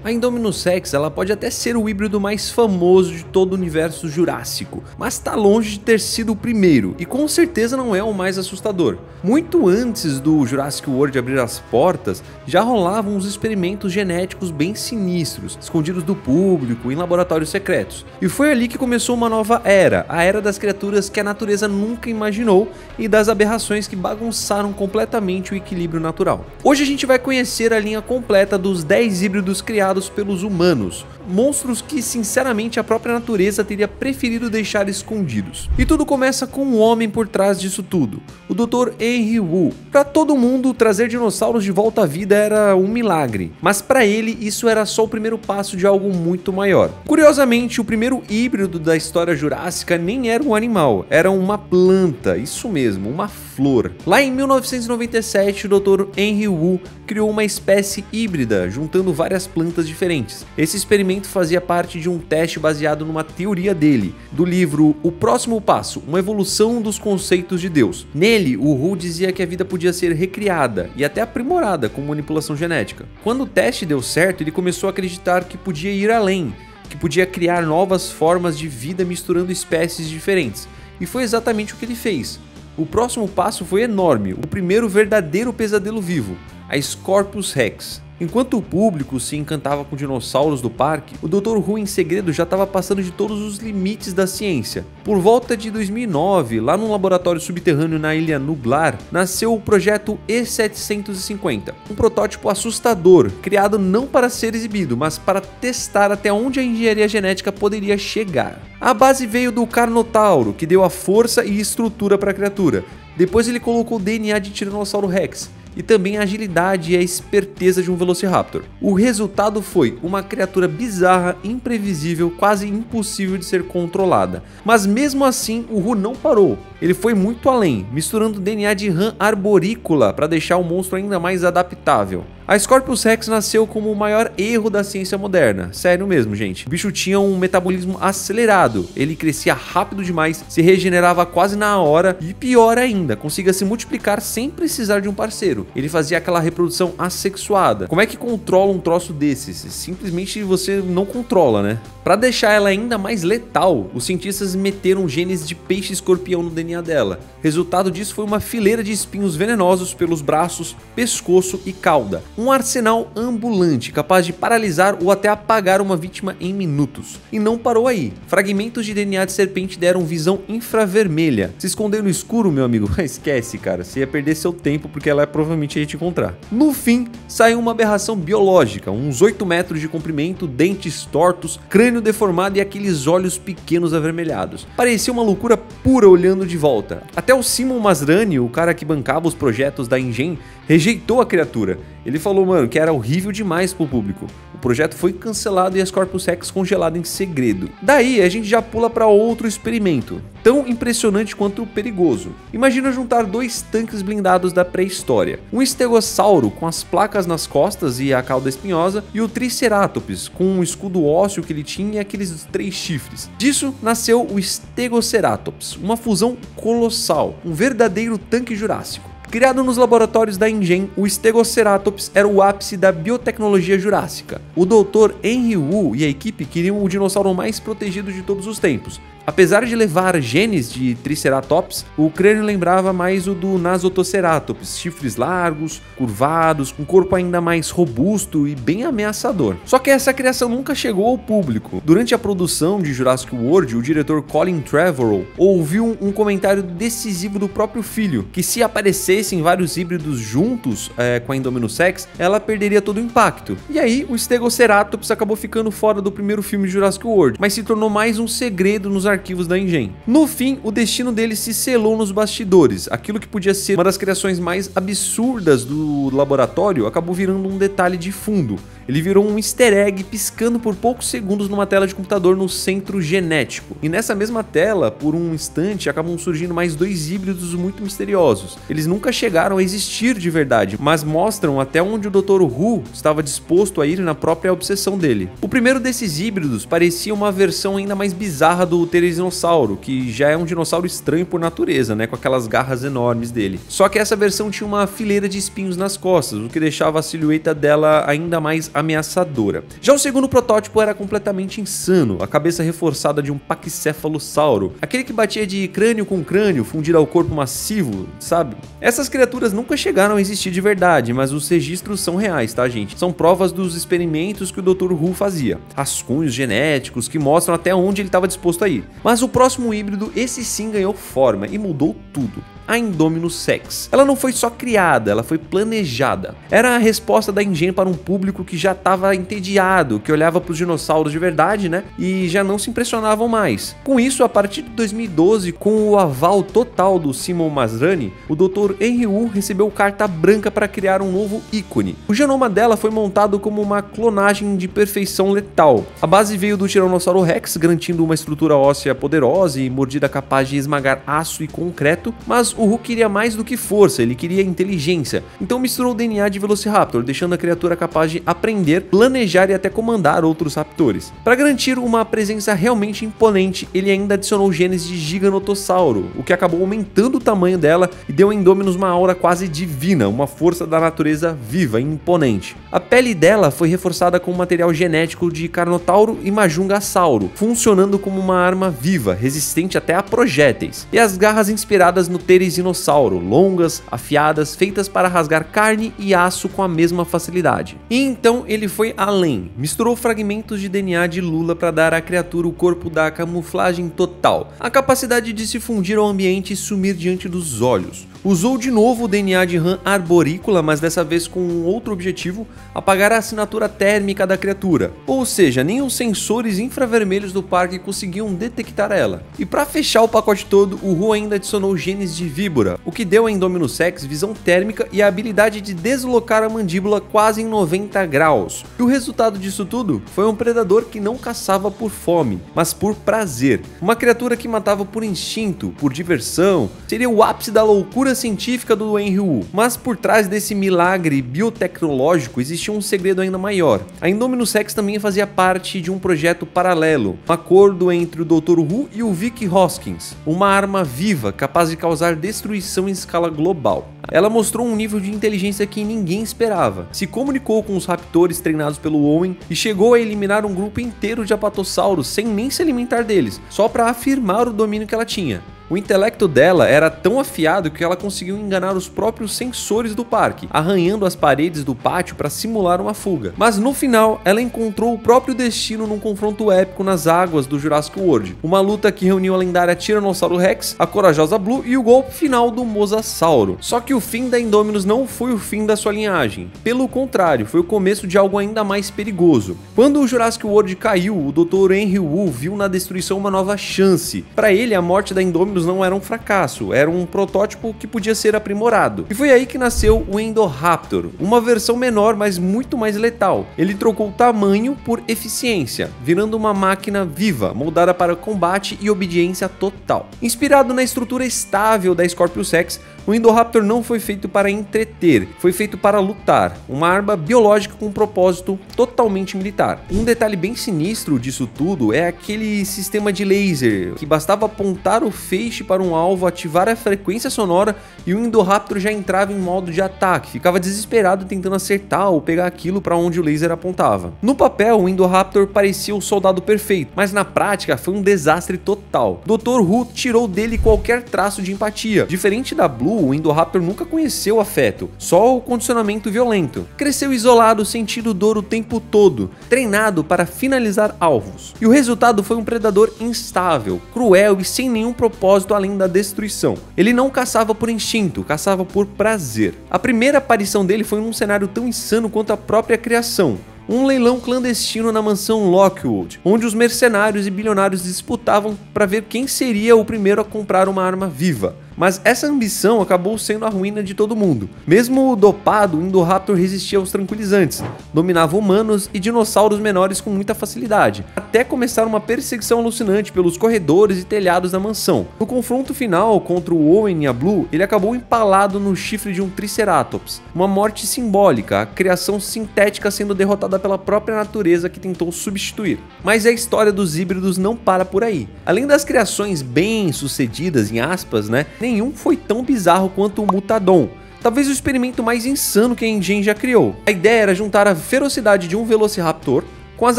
A Indominus Rex ela pode até ser o híbrido mais famoso de todo o universo jurássico, mas está longe de ter sido o primeiro e com certeza não é o mais assustador. Muito antes do Jurassic World abrir as portas, já rolavam uns experimentos genéticos bem sinistros, escondidos do público em laboratórios secretos. E foi ali que começou uma nova era, a era das criaturas que a natureza nunca imaginou e das aberrações que bagunçaram completamente o equilíbrio natural. Hoje a gente vai conhecer a linha completa dos 10 híbridos criados pelos humanos, monstros que sinceramente a própria natureza teria preferido deixar escondidos. E tudo começa com um homem por trás disso tudo, o Dr. Henry Wu. Para todo mundo, trazer dinossauros de volta à vida era um milagre, mas para ele isso era só o primeiro passo de algo muito maior. Curiosamente, o primeiro híbrido da história jurássica nem era um animal, era uma planta, isso mesmo, uma flor. Lá em 1997, o Dr. Henry Wu criou uma espécie híbrida, juntando várias plantas diferentes. Esse experimento fazia parte de um teste baseado numa teoria dele, do livro O Próximo Passo, uma evolução dos conceitos de Deus. Nele, o Wu dizia que a vida podia ser recriada e até aprimorada com manipulação genética. Quando o teste deu certo, ele começou a acreditar que podia ir além, que podia criar novas formas de vida misturando espécies diferentes. E foi exatamente o que ele fez. O próximo passo foi enorme, o primeiro verdadeiro pesadelo vivo, a Scorpius Rex. Enquanto o público se encantava com dinossauros do parque, o Dr. Wu em segredo já estava passando de todos os limites da ciência. Por volta de 2009, lá num laboratório subterrâneo na Ilha Nublar, nasceu o projeto E750, um protótipo assustador, criado não para ser exibido, mas para testar até onde a engenharia genética poderia chegar. A base veio do Carnotauro, que deu a força e estrutura para a criatura. Depois ele colocou o DNA de Tiranossauro Rex, e também a agilidade e a esperteza de um Velociraptor. O resultado foi uma criatura bizarra, imprevisível, quase impossível de ser controlada. Mas mesmo assim, o Wu não parou. Ele foi muito além, misturando DNA de rã arborícola para deixar o monstro ainda mais adaptável. A Scorpius Rex nasceu como o maior erro da ciência moderna, sério mesmo, gente. O bicho tinha um metabolismo acelerado, ele crescia rápido demais, se regenerava quase na hora e pior ainda, conseguia se multiplicar sem precisar de um parceiro. Ele fazia aquela reprodução assexuada. Como é que controla um troço desses? Simplesmente você não controla, né? Para deixar ela ainda mais letal, os cientistas meteram genes de peixe-escorpião no DNA dela. Resultado disso foi uma fileira de espinhos venenosos pelos braços, pescoço e cauda. Um arsenal ambulante capaz de paralisar ou até apagar uma vítima em minutos. E não parou aí. Fragmentos de DNA de serpente deram visão infravermelha. Se esconder no escuro, meu amigo, esquece, cara. Você ia perder seu tempo porque ela provavelmente ia te encontrar. No fim, saiu uma aberração biológica, uns 8 metros de comprimento, dentes tortos, crânio deformado e aqueles olhos pequenos avermelhados. Parecia uma loucura pura olhando de volta. Até o Simon Masrani, o cara que bancava os projetos da InGen, rejeitou a criatura. Ele falou, mano, que era horrível demais pro público. O projeto foi cancelado e a Scorpius Rex congelada em segredo. Daí a gente já pula para outro experimento, tão impressionante quanto perigoso. Imagina juntar 2 tanques blindados da pré-história. Um estegossauro com as placas nas costas e a cauda espinhosa, e o Triceratops com um escudo ósseo que ele tinha e aqueles 3 chifres. Disso nasceu o Stegoceratops, uma fusão colossal, um verdadeiro tanque jurássico. Criado nos laboratórios da InGen, o Stegoceratops era o ápice da biotecnologia jurássica. O Dr. Henry Wu e a equipe queriam o dinossauro mais protegido de todos os tempos. Apesar de levar genes de Triceratops, o crânio lembrava mais o do Nasotoceratops, chifres largos, curvados, um corpo ainda mais robusto e bem ameaçador. Só que essa criação nunca chegou ao público. Durante a produção de Jurassic World, o diretor Colin Trevorrow ouviu um comentário decisivo do próprio filho, que se aparecessem vários híbridos juntos com a Indominus Rex, ela perderia todo o impacto. E aí, o Stegoceratops acabou ficando fora do primeiro filme de Jurassic World, mas se tornou mais um segredo nos arquivos da InGen. No fim, o destino dele se selou nos bastidores. Aquilo que podia ser uma das criações mais absurdas do laboratório acabou virando um detalhe de fundo. Ele virou um easter egg piscando por poucos segundos numa tela de computador no centro genético. E nessa mesma tela, por um instante, acabam surgindo mais 2 híbridos muito misteriosos. Eles nunca chegaram a existir de verdade, mas mostram até onde o Dr. Wu estava disposto a ir na própria obsessão dele. O primeiro desses híbridos parecia uma versão ainda mais bizarra do Pterosauro, que já é um dinossauro estranho por natureza, né, com aquelas garras enormes dele. Só que essa versão tinha uma fileira de espinhos nas costas, o que deixava a silhueta dela ainda mais ameaçadora. Já o segundo protótipo era completamente insano, a cabeça reforçada de um paquicefalossauro, aquele que batia de crânio com crânio, fundido ao corpo massivo, sabe? Essas criaturas nunca chegaram a existir de verdade, mas os registros são reais, tá, gente? São provas dos experimentos que o Dr. Who fazia, rascunhos genéticos que mostram até onde ele estava disposto a ir. Mas o próximo híbrido, esse sim ganhou forma e mudou tudo. A Indominus Rex. Ela não foi só criada, ela foi planejada. Era a resposta da Engen para um público que já estava entediado, que olhava para os dinossauros de verdade, né? E já não se impressionavam mais. Com isso, a partir de 2012, com o aval total do Simon Masrani, o Dr. Henry Wu recebeu carta branca para criar um novo ícone. O genoma dela foi montado como uma clonagem de perfeição letal. A base veio do Tiranossauro Rex, garantindo uma estrutura óssea poderosa e mordida capaz de esmagar aço e concreto, mas o Wu queria mais do que força, ele queria inteligência, então misturou o DNA de Velociraptor, deixando a criatura capaz de aprender, planejar e até comandar outros raptores. Para garantir uma presença realmente imponente, ele ainda adicionou genes de Giganotossauro, o que acabou aumentando o tamanho dela e deu a Indominus uma aura quase divina, uma força da natureza viva e imponente. A pele dela foi reforçada com material genético de Carnotauro e Majungasauro, funcionando como uma arma viva, resistente até a projéteis, e as garras inspiradas no Teresinosauro, longas, afiadas, feitas para rasgar carne e aço com a mesma facilidade. E então ele foi além, misturou fragmentos de DNA de Lula para dar à criatura o corpo da camuflagem total, a capacidade de se fundir ao ambiente e sumir diante dos olhos. Usou de novo o DNA de rã arborícola, mas dessa vez com um outro objetivo, apagar a assinatura térmica da criatura, ou seja, nem os sensores infravermelhos do parque conseguiam detectar ela. E para fechar o pacote todo, o Who ainda adicionou genes de víbora, o que deu a Indominus Rex visão térmica e a habilidade de deslocar a mandíbula quase em 90 graus. E o resultado disso tudo foi um predador que não caçava por fome, mas por prazer. Uma criatura que matava por instinto, por diversão, seria o ápice da loucura científica do Henry Wu. Mas por trás desse milagre biotecnológico existia um segredo ainda maior. A Indominus Rex também fazia parte de um projeto paralelo, um acordo entre o Dr. Who e o Vic Hoskins, uma arma viva capaz de causar destruição em escala global. Ela mostrou um nível de inteligência que ninguém esperava, se comunicou com os raptores treinados pelo Owen e chegou a eliminar um grupo inteiro de apatossauros sem nem se alimentar deles, só para afirmar o domínio que ela tinha. O intelecto dela era tão afiado que ela conseguiu enganar os próprios sensores do parque, arranhando as paredes do pátio para simular uma fuga. Mas no final, ela encontrou o próprio destino num confronto épico nas águas do Jurassic World. Uma luta que reuniu a lendária Tiranossauro Rex, a corajosa Blue e o golpe final do Mosasauro. Só que o fim da Indominus não foi o fim da sua linhagem. Pelo contrário, foi o começo de algo ainda mais perigoso. Quando o Jurassic World caiu, o Dr. Henry Wu viu na destruição uma nova chance. Para ele, a morte da Indominus não era um fracasso, era um protótipo que podia ser aprimorado. E foi aí que nasceu o Indoraptor, uma versão menor, mas muito mais letal. Ele trocou tamanho por eficiência, virando uma máquina viva, moldada para combate e obediência total. Inspirado na estrutura estável da Scorpius Rex, o Indoraptor não foi feito para entreter, foi feito para lutar, uma arma biológica com um propósito totalmente militar. Um detalhe bem sinistro disso tudo é aquele sistema de laser, que bastava apontar o feixe para um alvo, ativar a frequência sonora e o Indoraptor já entrava em modo de ataque, ficava desesperado tentando acertar ou pegar aquilo para onde o laser apontava. No papel, o Indoraptor parecia o soldado perfeito, mas na prática foi um desastre total. Dr. Who tirou dele qualquer traço de empatia. Diferente da Blue, o Indoraptor nunca conheceu afeto, só o condicionamento violento. Cresceu isolado, sentindo dor o tempo todo, treinado para finalizar alvos. E o resultado foi um predador instável, cruel e sem nenhum propósito além da destruição. Ele não caçava por instinto, caçava por prazer. A primeira aparição dele foi num cenário tão insano quanto a própria criação. Um leilão clandestino na mansão Lockwood, onde os mercenários e bilionários disputavam para ver quem seria o primeiro a comprar uma arma viva. Mas essa ambição acabou sendo a ruína de todo mundo. Mesmo dopado, o Indoraptor resistia aos tranquilizantes, dominava humanos e dinossauros menores com muita facilidade, até começar uma perseguição alucinante pelos corredores e telhados da mansão. No confronto final contra o Owen e a Blue, ele acabou empalado no chifre de um Triceratops, uma morte simbólica, a criação sintética sendo derrotada pela própria natureza que tentou substituir. Mas a história dos híbridos não para por aí. Além das criações bem sucedidas, em aspas, nenhum foi tão bizarro quanto o Mutadon, talvez o experimento mais insano que a Engen já criou. A ideia era juntar a ferocidade de um Velociraptor com as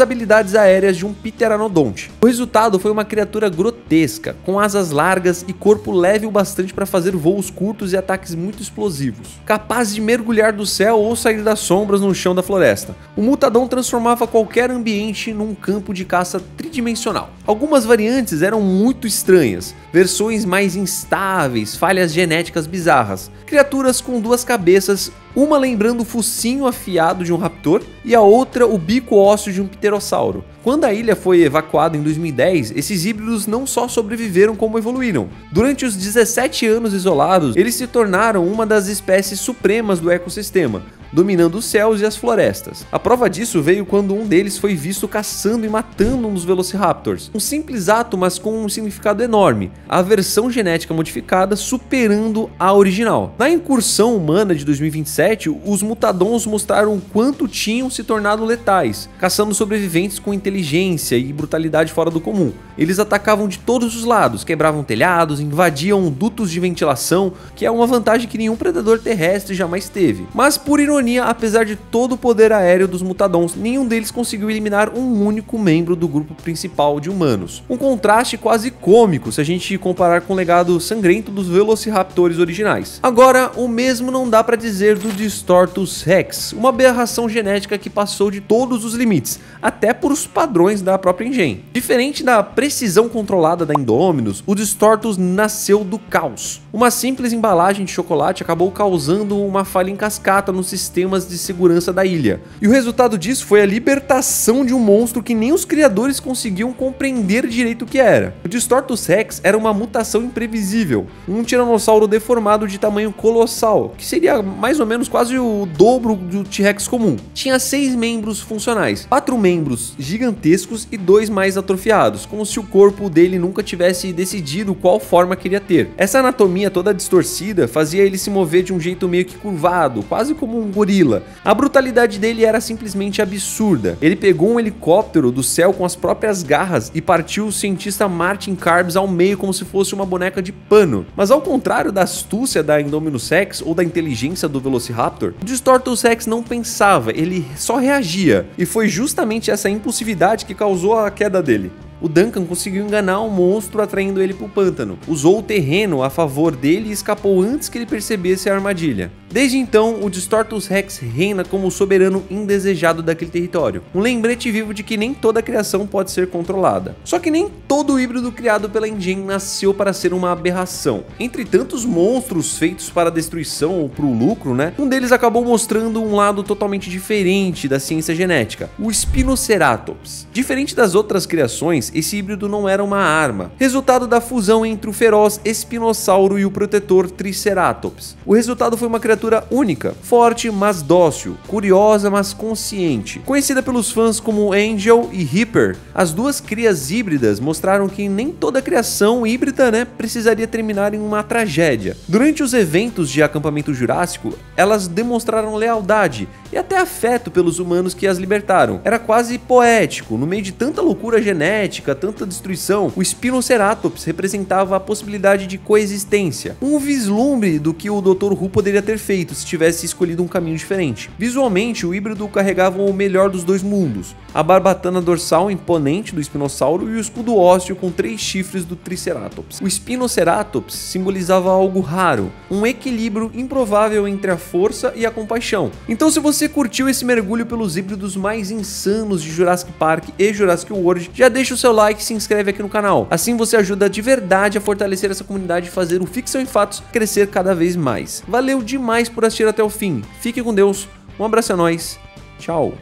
habilidades aéreas de um Pteranodonte. O resultado foi uma criatura grotesca, com asas largas e corpo leve o bastante para fazer voos curtos e ataques muito explosivos, capaz de mergulhar do céu ou sair das sombras no chão da floresta. O Mutadon transformava qualquer ambiente num campo de caça tridimensional. Algumas variantes eram muito estranhas, versões mais instáveis, falhas genéticas bizarras, criaturas com duas cabeças, uma lembrando o focinho afiado de um raptor e a outra o bico ósseo de um pterossauro. Quando a ilha foi evacuada em 2010, esses híbridos não só sobreviveram como evoluíram. Durante os 17 anos isolados, eles se tornaram uma das espécies supremas do ecossistema, dominando os céus e as florestas. A prova disso veio quando um deles foi visto caçando e matando um dos Velociraptors. Um simples ato, mas com um significado enorme, a versão genética modificada superando a original. Na incursão humana de 2027, os Mutadons mostraram o quanto tinham se tornado letais, caçando sobreviventes com inteligência e brutalidade fora do comum. Eles atacavam de todos os lados, quebravam telhados, invadiam dutos de ventilação, que é uma vantagem que nenhum predador terrestre jamais teve. Mas por ironia, apesar de todo o poder aéreo dos Mutadons, nenhum deles conseguiu eliminar um único membro do grupo principal de humanos. Um contraste quase cômico se a gente comparar com o legado sangrento dos Velociraptores originais. Agora, o mesmo não dá para dizer do Distortus Rex, uma aberração genética que passou de todos os limites, até por os padrões da própria Engen. Diferente da precisão controlada da Indominus, o Distortus nasceu do caos. Uma simples embalagem de chocolate acabou causando uma falha em cascata nos sistemas de segurança da ilha. E o resultado disso foi a libertação de um monstro que nem os criadores conseguiam compreender direito o que era. O Distortus Rex era uma mutação imprevisível, um tiranossauro deformado de tamanho colossal, que seria mais ou menos quase o dobro do T-Rex comum. Tinha 6 membros funcionais, 4 membros gigantescos e 2 mais atrofiados, como se o corpo dele nunca tivesse decidido qual forma queria ter. Essa anatomia toda distorcida fazia ele se mover de um jeito meio que curvado, quase como um gorila. A brutalidade dele era simplesmente absurda. Ele pegou um helicóptero do céu com as próprias garras e partiu o cientista Martin Karbs ao meio como se fosse uma boneca de pano. Mas ao contrário da astúcia da Indominus Rex ou da inteligência do Velociraptor, o Distortus Rex não pensava, ele só reagia. E foi justamente essa impulsividade que causou a queda dele. O Duncan conseguiu enganar o monstro atraindo ele para o pântano, usou o terreno a favor dele e escapou antes que ele percebesse a armadilha. Desde então, o Distortus Rex reina como o soberano indesejado daquele território, um lembrete vivo de que nem toda criação pode ser controlada. Só que nem todo híbrido criado pela Engen nasceu para ser uma aberração. Entre tantos monstros feitos para a destruição ou para o lucro, um deles acabou mostrando um lado totalmente diferente da ciência genética, o Spinoceratops. Diferente das outras criações, esse híbrido não era uma arma, resultado da fusão entre o feroz espinossauro e o protetor Triceratops. O resultado foi uma criatura única, forte mas dócil, curiosa mas consciente. Conhecida pelos fãs como Angel e Reaper, as duas crias híbridas mostraram que nem toda criação híbrida precisaria terminar em uma tragédia. Durante os eventos de acampamento jurássico, elas demonstraram lealdade e até afeto pelos humanos que as libertaram. Era quase poético, no meio de tanta loucura genética, tanta destruição, o Spinoceratops representava a possibilidade de coexistência, um vislumbre do que o Dr. Who poderia ter feito se tivesse escolhido um caminho diferente. Visualmente, o híbrido carregava o melhor dos dois mundos, a barbatana dorsal imponente do espinossauro e o escudo ósseo com 3 chifres do Triceratops. O Spinoceratops simbolizava algo raro, um equilíbrio improvável entre a força e a compaixão. Então, se você curtiu esse mergulho pelos híbridos mais insanos de Jurassic Park e Jurassic World, já deixa o seu like e se inscreve aqui no canal. Assim você ajuda de verdade a fortalecer essa comunidade e fazer o Ficção em Fatos crescer cada vez mais. Valeu demais por assistir até o fim. Fique com Deus, um abraço a nós, tchau!